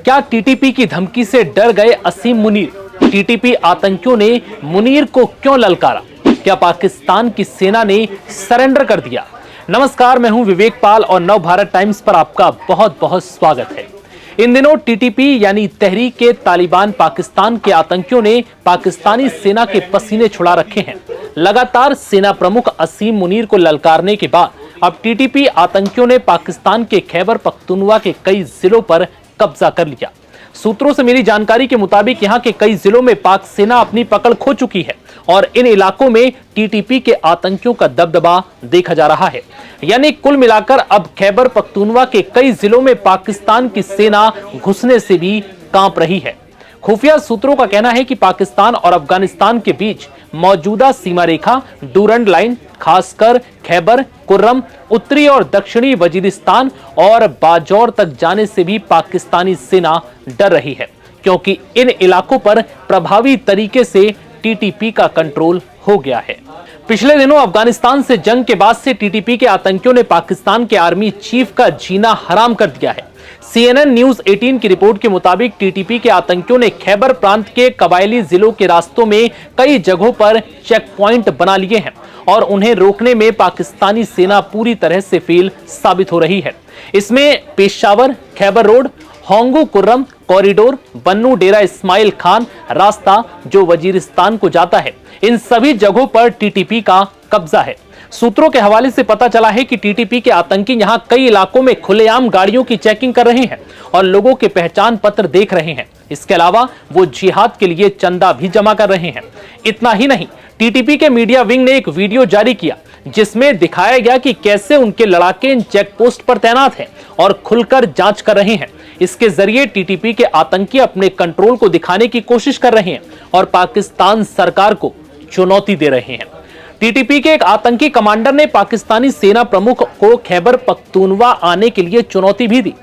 क्या टीटीपी की धमकी से डर गए असीम मुनीर? टीटीपी आतंकियों ने मुनीर को क्यों ललकारा? क्या पाकिस्तान की सेना ने सरेंडर कर दिया? नमस्कार, मैं हूं विवेक पाल और नव भारत टाइम्स पर आपका बहुत बहुत स्वागत है। इन दिनों टीटीपी यानी तहरीक-ए-तालिबान पाकिस्तान के आतंकियों ने पाकिस्तानी सेना के पसीने छुड़ा रखे हैं। लगातार सेना प्रमुख असीम मुनीर को ललकारने के बाद अब टीटीपी आतंकियों ने पाकिस्तान के खैबर पख्तूनख्वा के कई जिलों पर कब्जा कर लिया। सूत्रों से मिली जानकारी के मुताबिक यहां के कई जिलों में पाक सेना अपनी पकड़ खो चुकी है और इन इलाकों में टीटीपी के आतंकियों का दबदबा देखा जा रहा है। यानी कुल मिलाकर अब खैबर पख्तूनख्वा के कई जिलों में पाकिस्तान की सेना घुसने से भी कांप रही है। खुफिया सूत्रों का कहना है कि पाकिस्तान और अफगानिस्तान के बीच मौजूदा सीमा रेखा डूरंड लाइन, खासकर खैबर, कुर्रम, उत्तरी और दक्षिणी वजीरिस्तान और बाजौर तक जाने से भी पाकिस्तानी सेना डर रही है, क्योंकि इन इलाकों पर प्रभावी तरीके से टीटीपी का कंट्रोल हो गया है। पिछले दिनों अफगानिस्तान से जंग के बाद से टीटीपी के आतंकियों ने पाकिस्तान के आर्मी चीफ का जीना हराम कर दिया है। CNN न्यूज 18 की रिपोर्ट के मुताबिक टीटीपी के आतंकियों ने खैबर प्रांत के कबायली जिलों के रास्तों में कई जगहों पर चेक पॉइंट बना लिए हैं और उन्हें रोकने में पाकिस्तानी सेना पूरी तरह से फेल साबित हो रही है। इसमें पेशावर, खैबर रोड, होंगू कुर्रम कॉरिडोर, बन्नू डेरा इस्माइल खान रास्ता जो वजीरिस्तान को जाता है, इन सभी जगहों पर टीटीपी का कब्जा है। सूत्रों के हवाले से पता चला है कि टीटीपी के आतंकी यहां कई इलाकों में खुलेआम गाड़ियों की चेकिंग कर रहे हैं और लोगों के पहचान पत्र देख रहे हैं। इसके अलावा वो जिहाद के लिए चंदा भी जमा कर रहे हैं। इतना ही नहीं, टीटीपी के मीडिया विंग ने एक वीडियो जारी किया जिसमें दिखाया गया कि कैसे उनके लड़ाके इन चेक पोस्ट पर तैनात हैं और खुलकर जांच कर रहे हैं। इसके जरिए टीटीपी के आतंकी अपने कंट्रोल को दिखाने की कोशिश कर रहे हैं और पाकिस्तान सरकार को चुनौती दे रहे हैं। टीटीपी के एक आतंकी कमांडर ने पाकिस्तानी सेना प्रमुख को खैबर पख्तूनख्वा आने के लिए चुनौती भी दी।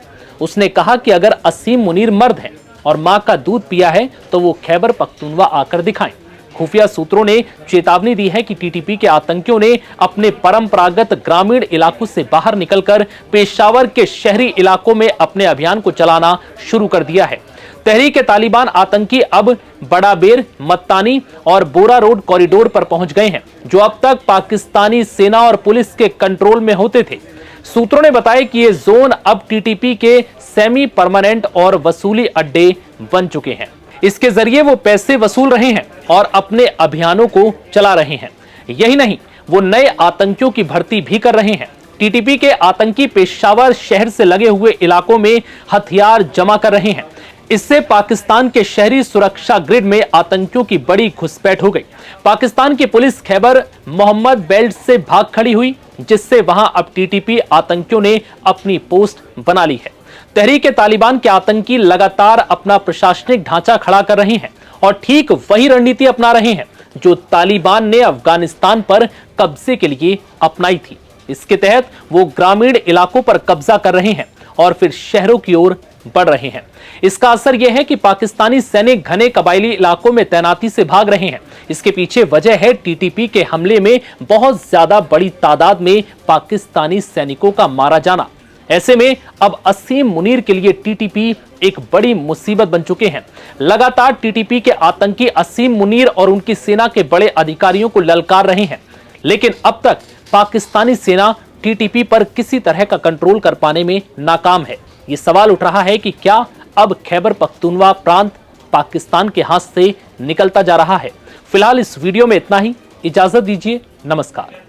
उसने कहा कि अगर असीम मुनीर मर्द है और मां का दूध पिया है तो वो खैबर पख्तूनख्वा आकर दिखाएं। खुफिया सूत्रों ने चेतावनी दी है कि टीटीपी के आतंकियों ने अपने परंपरागत ग्रामीण इलाकों से बाहर निकलकर पेशावर के शहरी इलाकों में अपने अभियान को चलाना शुरू कर दिया है। तहरीक-ए-तालिबान आतंकी अब बड़ाबेर, मत्तानी और बोरा रोड कॉरिडोर पर पहुंच गए हैं, जो अब तक पाकिस्तानी सेना और पुलिस के कंट्रोल में होते थे। सूत्रों ने बताया कि ये जोन अब टीटीपी के सेमी परमानेंट और वसूली अड्डे बन चुके हैं। इसके जरिए वो पैसे वसूल रहे हैं और अपने अभियानों को चला रहे हैं। यही नहीं, वो नए आतंकियों की भर्ती भी कर रहे हैं। टीटीपी के आतंकी पेशावर शहर से लगे हुए इलाकों में हथियार जमा कर रहे हैं। इससे पाकिस्तान के शहरी सुरक्षा ग्रिड में आतंकियों की बड़ी घुसपैठ हो गई। पाकिस्तान की पुलिस खैबर मोहम्मद बेल्ट से भाग खड़ी हुई, जिससे वहां अब टीटीपी आतंकियों ने अपनी पोस्ट बना ली है। तहरीक-ए-तालिबान के आतंकी लगातार अपना प्रशासनिक ढांचा खड़ा कर रहे हैं और ठीक वही रणनीति अपना रहे हैं जो तालिबान ने अफगानिस्तान पर कब्जे के लिए अपनाई थी। इसके तहत वो ग्रामीण इलाकों पर कब्जा कर रहे हैं और फिर शहरों की ओर बढ़ रहे हैं। इसका असर यह है कि पाकिस्तानी सैनिक घने कबायली इलाकों में तैनाती से भाग रहे हैं। इसके पीछे वजह है टीटीपी के हमले में बहुत ज्यादा बड़ी तादाद में पाकिस्तानी सैनिकों का मारा जाना। ऐसे में अब असीम मुनीर के लिए टीटीपी एक बड़ी मुसीबत बन चुके हैं। लगातार टीटीपी के आतंकी असीम मुनीर और उनकी सेना के बड़े अधिकारियों को ललकार रहे हैं, लेकिन अब तक पाकिस्तानी सेना टीटीपी पर किसी तरह का कंट्रोल कर पाने में नाकाम है। ये सवाल उठ रहा है कि क्या अब खैबर पख्तूनख्वा प्रांत पाकिस्तान के हाथ से निकलता जा रहा है। फिलहाल इस वीडियो में इतना ही। इजाजत दीजिए, नमस्कार।